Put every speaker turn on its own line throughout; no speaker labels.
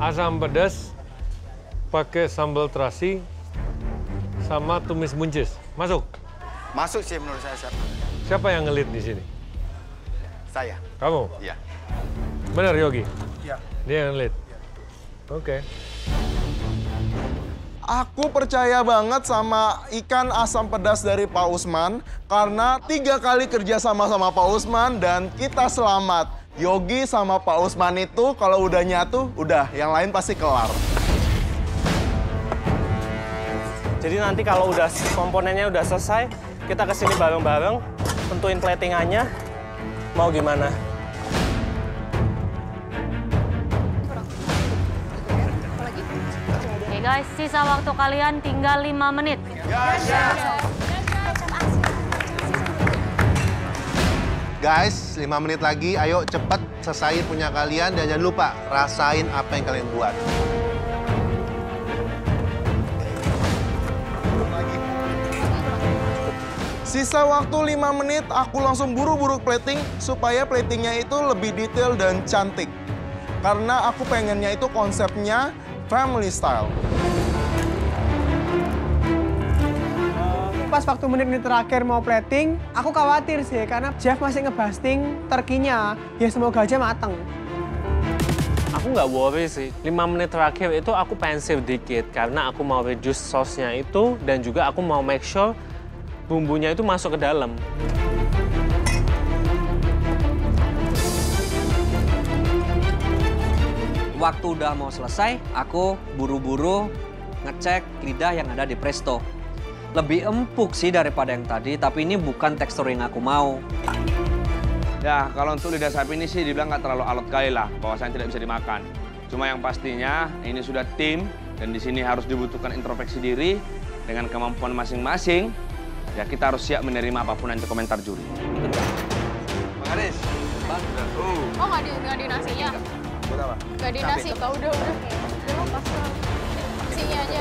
asam pedas, pakai sambal terasi, sama tumis buncis. Masuk?
Masuk sih menurut saya, Chef.
Siapa yang ngelit di sini?
Saya.
Kamu?
Iya.
Benar, Yogi?
Iya.
Dia yang ngelit? Oke.
Aku percaya banget sama ikan asam pedas dari Pak Usman karena 3 kali kerja sama Pak Usman dan kita selamat. Yogi sama Pak Usman itu kalau udah nyatu, udah yang lain pasti kelar.
Jadi nanti kalau udah komponennya udah selesai, kita kesini bareng-bareng, tentuin platingannya, mau gimana.
Oke guys, sisa waktu kalian tinggal 5 menit.
Guys, 5 menit lagi, ayo cepet selesaiin punya kalian dan jangan lupa rasain apa yang kalian buat.
Sisa waktu 5 menit, aku langsung buru-buru plating supaya platingnya itu lebih detail dan cantik. Karena aku pengennya itu konsepnya family style.
Pas waktu menit-menit terakhir mau plating, aku khawatir sih karena Jeff masih ngebasting terkinya. Ya semoga aja mateng.
Aku nggak worry sih, 5 menit terakhir itu aku pengen dikit karena aku mau reduce sauce-nya itu dan juga aku mau make sure bumbunya itu masuk ke dalam.
Waktu udah mau selesai, aku buru-buru ngecek lidah yang ada di presto. Lebih empuk sih daripada yang tadi, tapi ini bukan tekstur yang aku mau.
Ya, kalau untuk lidah sapi ini sih dibilang nggak terlalu alot kali lah, bahwasanya tidak bisa dimakan. Cuma yang pastinya ini sudah tim, dan di sini harus dibutuhkan introspeksi diri dengan kemampuan masing-masing. Ya kita harus siap menerima apapun yang komentar juri.
Bang Aris.
Oh nggak di nasinya?
Buat apa?
Nggak di nasi. Udah. Udah pasrah. Nasinya aja.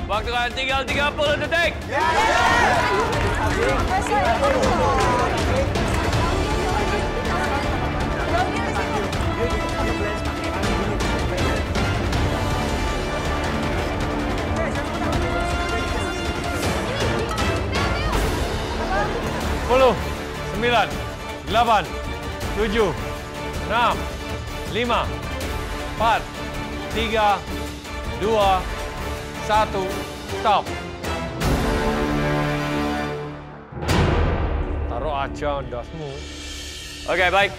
Waktu kalian tinggal 30 detik.
Sepuluh, 9, 8, 7, 6, 5, 4, 3, 2, 1, stop. Taruh aja dasmu.
Oke, baik.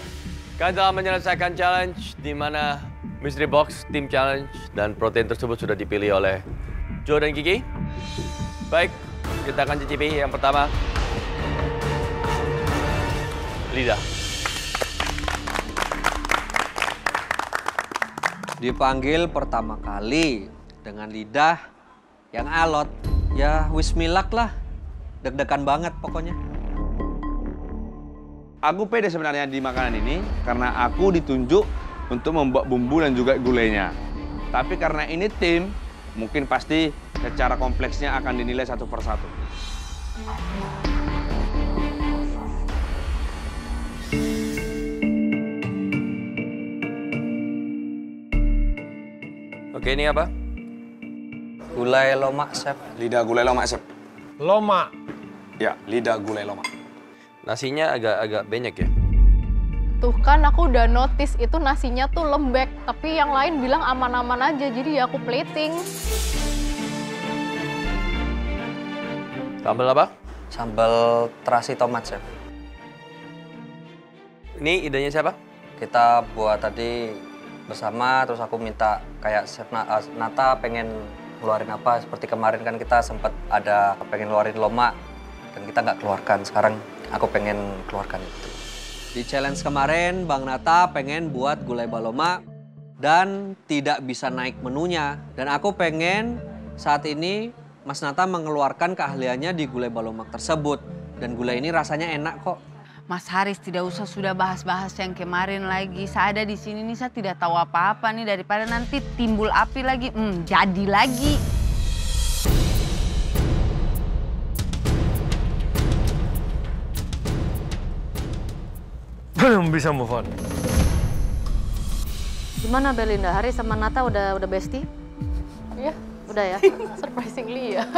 Kalian telah menyelesaikan challenge di mana Mystery Box Team Challenge dan protein tersebut sudah dipilih oleh Joe dan Kiki. Baik, kita akan cicipi yang pertama. Lidah.
Dipanggil pertama kali dengan lidah yang alot, ya wismilak lah. Deg-degan banget pokoknya.
Aku pede sebenarnya di makanan ini karena aku ditunjuk untuk membuat bumbu dan juga gulainya. Tapi karena ini tim, mungkin pasti secara kompleksnya akan dinilai satu persatu. Oke, ini apa?
Gulai lomak, Chef.
Lidah gulai lomak, Chef.
Lomak.
Ya, lidah gulai lomak.
Nasinya agak banyak ya?
Tuh kan aku udah notice itu nasinya tuh lembek. Tapi yang lain bilang aman-aman aja, jadi ya aku plating.
Sambal apa?
Sambal terasi tomat, Chef.
Ini idenya siapa?
Kita buat tadi bersama, terus aku minta kayak Chef Nata pengen ngeluarin apa. Seperti kemarin kan kita sempat ada pengen ngeluarin lomak, dan kita nggak keluarkan. Sekarang aku pengen keluarkan itu. Di challenge kemarin, Bang Nata pengen buat gulai baloma dan tidak bisa naik menunya. Dan aku pengen saat ini Mas Nata mengeluarkan keahliannya di gulai balomak tersebut. Dan gulai ini rasanya enak kok.
Mas Haris tidak usah sudah bahas-bahas yang kemarin lagi. Saya ada di sini nih, saya tidak tahu apa-apa nih daripada nanti timbul api lagi. Jadi lagi.
Belum bisa move on.
Gimana Belinda? Haris sama Nata udah bestie?
Iya.
Udah ya?
Surprisingly ya.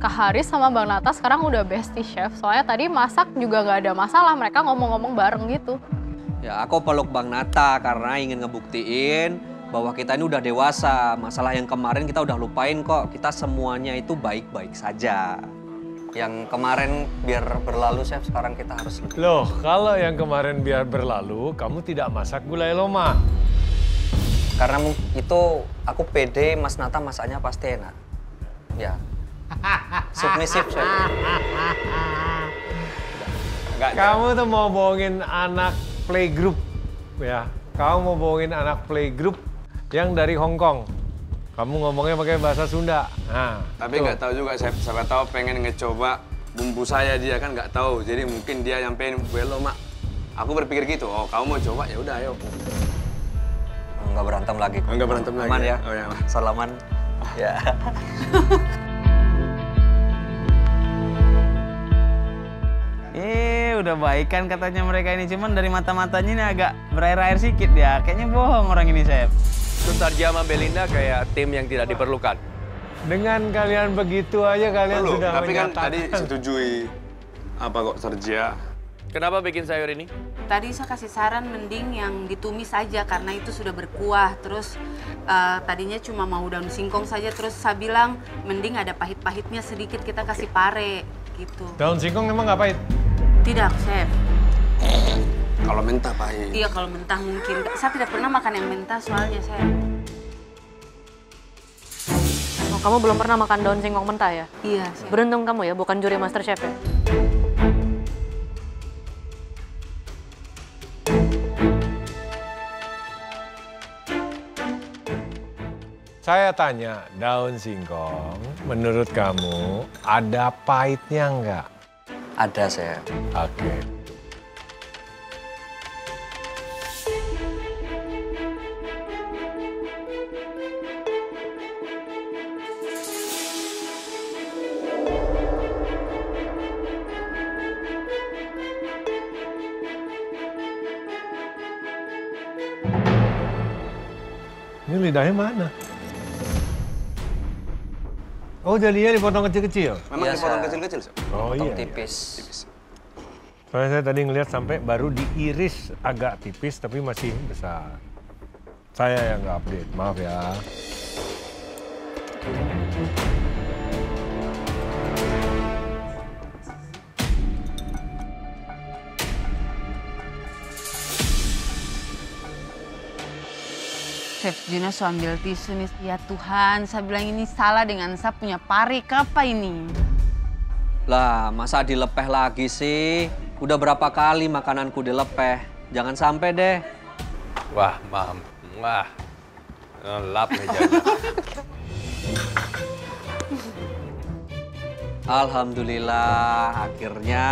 Kak Haris sama Bang Nata sekarang udah bestie chef. Soalnya tadi masak juga nggak ada masalah, mereka ngomong-ngomong bareng gitu.
Ya aku peluk Bang Nata karena ingin ngebuktiin bahwa kita ini udah dewasa. Masalah yang kemarin kita udah lupain kok. Kita semuanya itu baik-baik saja. Yang kemarin biar berlalu, Chef, sekarang kita harus lebih.
Loh, kalau yang kemarin biar berlalu, kamu tidak masak gulai loma.
Karena itu aku pede, Mas Nata masaknya pasti enak. Ya. Submisif, Chef.
Kamu tuh mau bohongin anak playgroup, ya. Kamu mau bohongin anak playgroup yang dari Hong Kong. Kamu ngomongnya pakai bahasa Sunda. Nah,
tapi nggak tahu juga, siapa tahu pengen ngecoba bumbu saya, dia kan nggak tahu. Jadi mungkin dia nyampein gue loma. Aku berpikir gitu, oh kamu mau coba ya udah ayo.
Nggak berantem lagi.
Nggak berantem lagi.
Aman ya?
Oh ya.
Salaman. Ya.
Udah baikan katanya mereka ini, cuman dari mata-matanya ini agak berair-air sedikit ya. Kayaknya bohong orang ini, Chef.
Sutarja sama Belinda kayak tim yang tidak diperlukan.
Dengan kalian begitu aja kalian
Perlu,
sudah
tapi kan
menyatakan.
tadi setujui. Apa kok Sarja?
Kenapa bikin sayur ini?
Tadi saya kasih saran mending yang ditumis saja karena itu sudah berkuah. Terus tadinya cuma mau daun singkong saja, terus saya bilang mending ada pahit-pahitnya sedikit, kita kasih pare gitu.
Daun singkong emang nggak pahit?
Tidak, Chef.
Kalau mentah pahit.
Iya, kalau mentah mungkin. Saya tidak pernah makan yang mentah soalnya, Chef.
Oh, kamu belum pernah makan daun singkong mentah ya?
Iya, Chef.
Beruntung kamu ya, bukan juri Master Chef ya?
Saya tanya, daun singkong menurut kamu ada pahitnya nggak?
Ada, Chef.
Oke. Ini lidahnya mana? Oh, jadinya dipotong kecil-kecil?
Memang dipotong kecil-kecil, Chef.
Oh
Potong
iya.
tipis.
Soalnya saya tadi ngelihat sampai baru diiris agak tipis tapi masih besar. Saya yang nggak update, maaf ya.
Chef Juna so ambil tisu nih. Ya Tuhan, saya bilang ini salah dengan saya punya parik apa ini?
Lah, masa dilepeh lagi sih? Udah berapa kali makananku dilepeh? Jangan sampai deh.
Wah, mam. Wah. Ngelap mejanya.
Alhamdulillah, akhirnya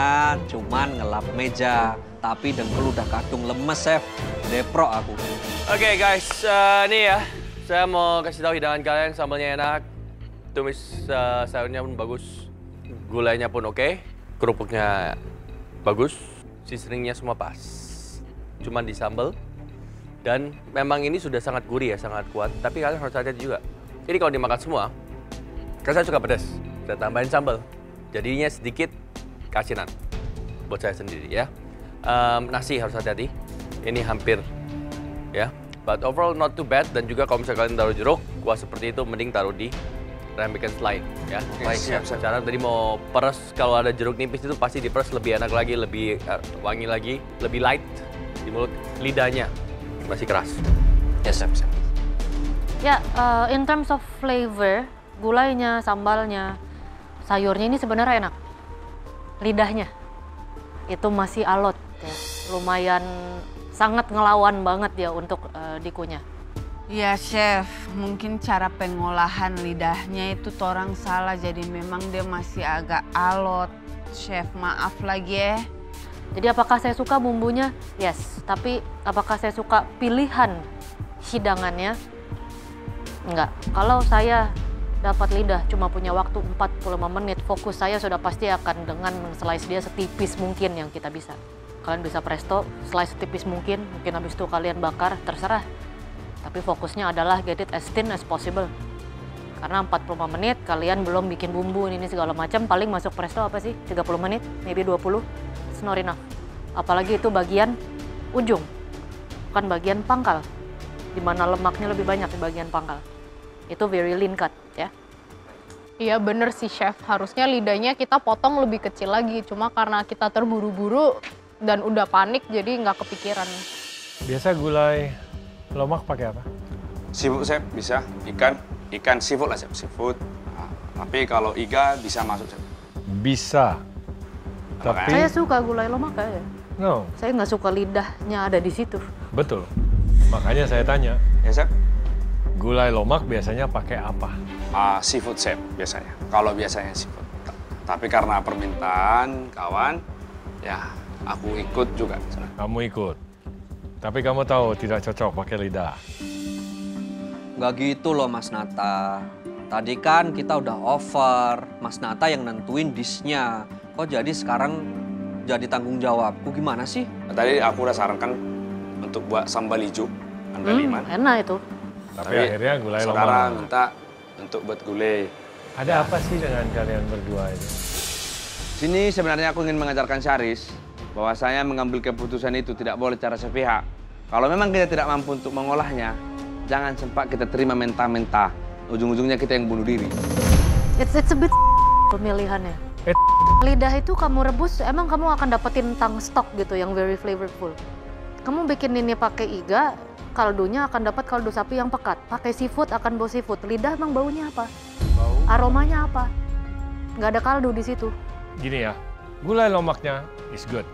cuman ngelap meja. Tapi dengkul udah kadung lemes, Chef. Deprok aku.
Oke guys, nih ya. Saya mau kasih tahu hidangan kalian, sambalnya enak. Tumis sayurnya pun bagus. Gulainya pun oke. Kerupuknya bagus. Seasoningnya semua pas. Cuman di sambal. Dan memang ini sudah sangat gurih ya, sangat kuat. Tapi kalian harus hati-hati juga. Ini kalau dimakan semua, kan saya suka pedas. Saya tambahin sambal. Jadinya sedikit kasinan. Buat saya sendiri ya. Nasi harus hati-hati. Ini hampir ya. But overall not too bad. Dan juga kalau misalnya kalian taruh jeruk, kuah seperti itu mending taruh di ramekin slide ya.
Baik, siap.
Cara tadi mau peres, kalau ada jeruk nipis itu pasti diperes lebih enak lagi, lebih wangi lagi, lebih light di mulut, lidahnya masih keras.
Ya, Chef.
Ya, in terms of flavor, gulainya, sambalnya, sayurnya ini sebenarnya enak. Lidahnya itu masih alot ya. Lumayan sangat ngelawan banget ya untuk dikunyah.
Ya Chef, mungkin cara pengolahan lidahnya itu orang salah, jadi memang dia masih agak alot. Chef, maaf lagi ya.
Jadi apakah saya suka bumbunya? Yes. Tapi apakah saya suka pilihan hidangannya? Enggak. Kalau saya dapat lidah cuma punya waktu 45 menit, fokus saya sudah pasti akan dengan men-slice dia setipis mungkin yang kita bisa. Kalian bisa presto, slice tipis mungkin habis itu kalian bakar, terserah. Tapi fokusnya adalah get it as thin as possible. Karena 45 menit kalian belum bikin bumbu ini segala macam, paling masuk presto apa sih? 30 menit, maybe 20, it's not enough. Apalagi itu bagian ujung, bukan bagian pangkal. Di mana lemaknya lebih banyak di bagian pangkal. Itu very lean cut ya.
Iya bener sih chef, harusnya lidahnya kita potong lebih kecil lagi. Cuma karena kita terburu-buru dan udah panik jadi nggak kepikiran.
Biasa gulai lomak pakai apa?
Seafood, Chef, bisa. Ikan seafood lah, Chef. Seafood. Nah, tapi kalau iga bisa masuk, Chef.
Bisa. Tapi
Saya suka gulai lomak ya.
no,
Saya nggak suka lidahnya ada di situ.
betul. Makanya saya tanya,
Ya, Chef?
gulai lomak biasanya pakai apa?
Seafood, Chef, biasanya. Kalau biasanya seafood. Tapi karena permintaan kawan, ya aku ikut juga.
Kamu ikut. Tapi kamu tahu tidak cocok pakai lidah.
Nggak gitu loh Mas Nata. Tadi kan kita udah offer, Mas Nata yang nentuin dish-nya. Kok jadi sekarang jadi tanggung jawabku, gimana sih?
Tadi aku udah sarankan untuk buat sambal hijau, andaliman.
Enak itu.
Tapi akhirnya gulai
saudara
lomak.
minta untuk buat gulai.
Ada apa sih dengan kalian berdua ini?
Sini sebenarnya aku ingin mengajarkan Syaris bahwasanya mengambil keputusan itu tidak boleh secara sepihak. Kalau memang kita tidak mampu untuk mengolahnya, jangan sempat kita terima mentah-mentah. Ujung-ujungnya kita yang bunuh diri.
It's a bit pemilihannya. Lidah itu kamu rebus, emang kamu akan dapetin tang stok gitu yang very flavorful. Kamu bikin ini pakai iga, kaldunya akan dapat kaldu sapi yang pekat. Pakai seafood akan bau seafood. Lidah emang baunya apa? Aromanya apa? Nggak ada kaldu di situ.
Gini ya, gulai lomaknya is good.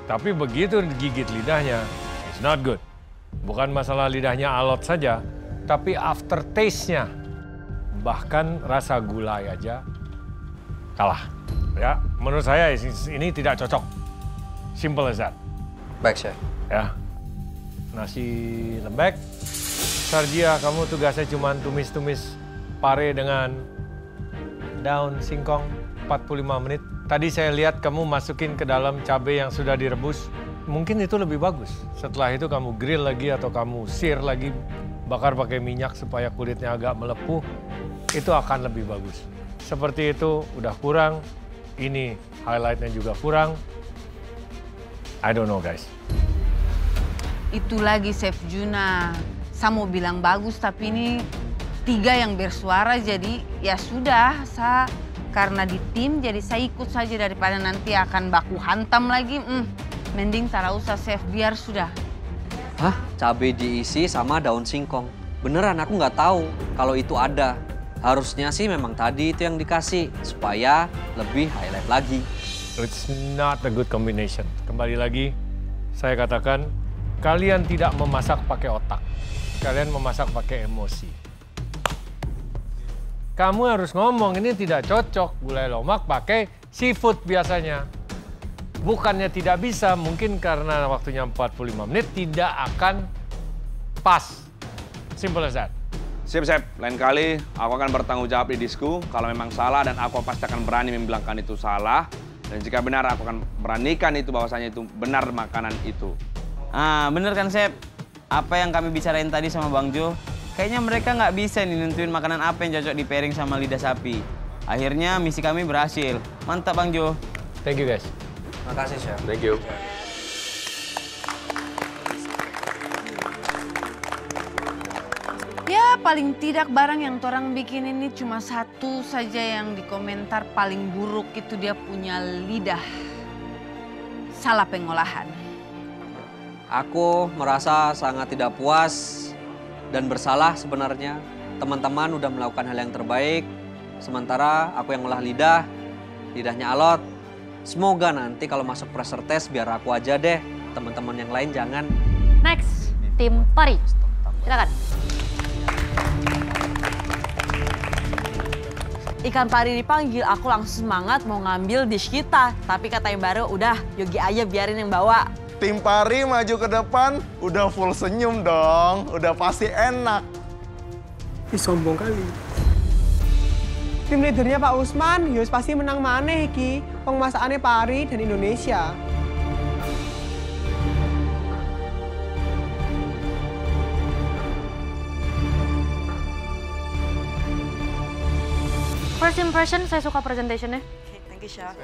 Tapi begitu digigit lidahnya, it's not good. Bukan masalah lidahnya alot saja, tapi aftertaste-nya. Bahkan rasa gulai aja kalah. Ya, menurut saya ini tidak cocok. Simple as that.
Baik, Chef.
Ya, nasi lembek. Sardia, kamu tugasnya cuma tumis-tumis pare dengan daun singkong 45 menit. Tadi saya lihat kamu masukin ke dalam cabai yang sudah direbus. Mungkin itu lebih bagus. Setelah itu kamu grill lagi atau kamu sear lagi, bakar pakai minyak supaya kulitnya agak melepuh. Itu akan lebih bagus. Seperti itu udah kurang. Ini highlightnya juga kurang. I don't know guys.
Itu lagi Chef Juna. Saya mau bilang bagus tapi ini 3 yang bersuara jadi ya sudah karena di tim jadi saya ikut saja daripada nanti akan baku hantam lagi. Mending tak usah Chef, biar sudah.
Hah? Cabai diisi sama daun singkong. Beneran aku nggak tahu kalau itu ada. Harusnya sih memang tadi itu yang dikasih supaya lebih highlight lagi.
It's not a good combination. Kembali lagi, saya katakan kalian tidak memasak pakai otak. Kalian memasak pakai emosi. Kamu harus ngomong ini tidak cocok gulai lomak pakai seafood biasanya. Bukannya tidak bisa, mungkin karena waktunya 45 menit tidak akan pas. Simple as that.
Siap, Chef. Lain kali aku akan bertanggung jawab di disku kalau memang salah dan aku pasti akan berani membilangkan itu salah. Dan jika benar aku akan beranikan itu bahwasanya itu benar makanan itu.
Bener kan Chef? Apa yang kami bicarain tadi sama Bang Jo, kayaknya mereka nggak bisa nih nentuin makanan apa yang cocok di pairing sama lidah sapi. Akhirnya misi kami berhasil. Mantap Bang Jo.
Thank you guys.
Makasih, Chef.
Thank you.
Ya paling tidak barang yang orang bikin ini cuma satu saja yang di komentar paling buruk itu dia punya lidah. Salah pengolahan.
Aku merasa sangat tidak puas dan bersalah sebenarnya. Teman-teman udah melakukan hal yang terbaik. Sementara aku yang ngolah lidah, lidahnya alot. Semoga nanti kalau masuk pressure test biar aku aja deh. Teman-teman yang lain jangan.
Next, tim Pari. Silakan.
Ikan pari dipanggil, aku langsung semangat mau ngambil dish kita. Tapi kata yang baru, udah Yogi aja biarin yang bawa.
Tim Pari maju ke depan, udah full senyum dong. Udah pasti enak.
Sombong kali. Tim leadernya Pak Usman, Yus pasti menang maneh iki. Pemasakannya Pari dan Indonesia.
First impression saya suka presentationnya.
Thank you, Chef.